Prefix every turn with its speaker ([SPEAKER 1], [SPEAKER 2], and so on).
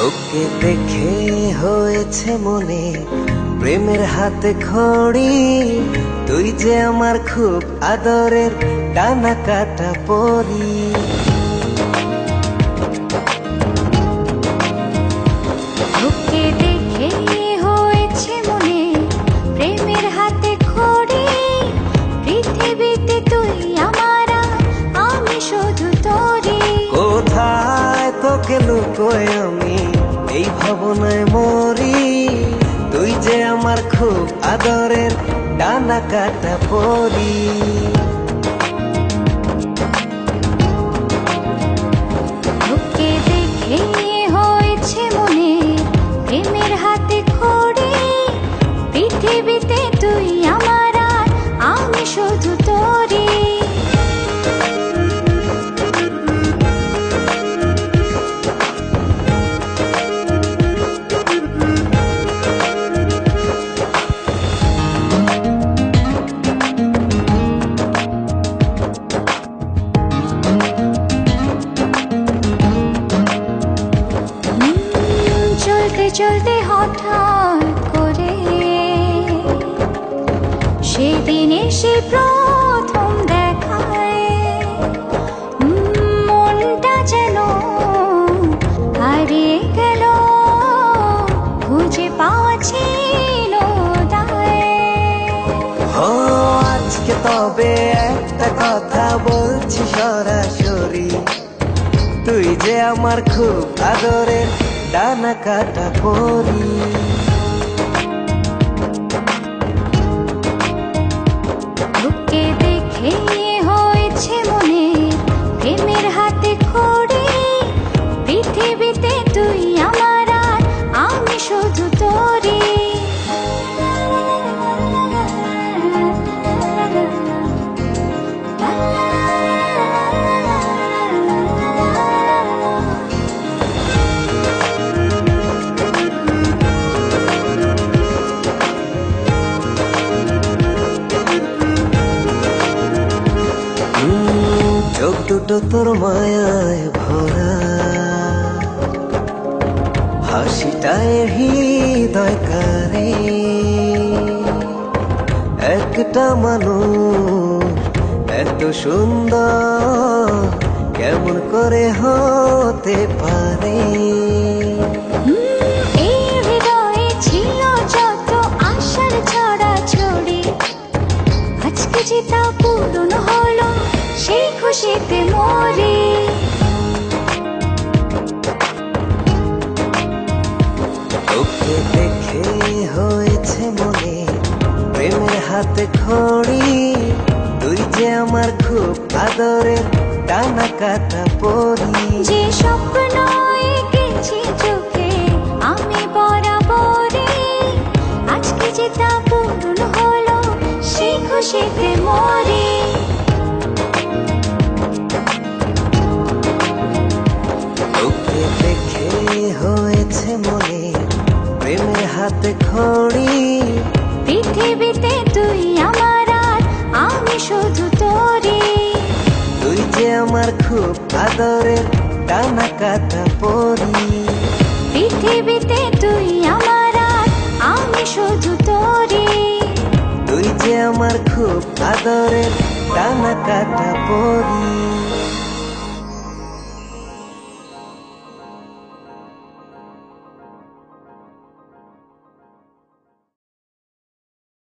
[SPEAKER 1] তোকে দেখে হয়েছে মনে প্রেমের হাতে খড়ি। তুই যে আমার খুব আদরের ডানা কাটা পরি।
[SPEAKER 2] তোকে দেখে হয়েছে মনে প্রেমের হাতে খড়ি। পৃথিবীতে তুই আমার, আমি শুধু তোরই।
[SPEAKER 1] কোথায় তোকে লুকোয় আমি এই ভাবনায় মরি। তুই যে আমার খুব আদরের ডানা কাটা পরি।
[SPEAKER 2] তোকে দেখে হয়েছে মনে প্রেমের হাতে খড়ি। পৃথিবীতে তুই আমার, আমি শুধু তোরই। চলতে চলতে হঠাৎ করে সেদিন এসে প্রথম দেখায় মনটা যেন হারিয়ে গেল, খুঁজে পাওয়া ছিল
[SPEAKER 1] ও আজকে তবে একটা কথা বলছি সরাসরি। তুই যে আমার খুব আদরের ডানা কাটা পরি।
[SPEAKER 2] তোকে দেখে হয়েছে মনে প্রেমের হাতে খড়ি। পৃথিবীতে তুই আমার, আমি শুধু তোরই।
[SPEAKER 1] চোখ দুটো তোর মায়ায় ভরা, হাসিটায় হৃদয় কারে। একটা মানুষ এত সুন্দর কেমন করে হতে পারে।
[SPEAKER 2] এই হৃদয়ে ছিল যত আশার ছড়াছড়ি, আজকে যে তা পূরণ হলো, সেই খুশিতে মরি।
[SPEAKER 1] তোকে দেখে হয়েছে মনে প্রেমের হাতে খড়ি। তুই যে আমার খুব আদরের ডানা কাটা পরি।
[SPEAKER 2] যে স্বপ্ন এঁকেছি চোখে আমি বরাবরই, আজকে যে তা পূরণ হলো, সেই খুশিতে মরি।
[SPEAKER 1] তোকে দেখে হয়েছে মনে প্রেমের হাতে খড়ি।
[SPEAKER 2] পৃথিবীতে তুই আমার, আমি শুধু তোরই।
[SPEAKER 1] তুই যে আমার খুব আদরের ডানা কাটা পরি।
[SPEAKER 2] পৃথিবীতে তুই আমার, আমি শুধু তোরই।
[SPEAKER 1] তুই যে আমার খুব আদরের ডানা কাটা পরি।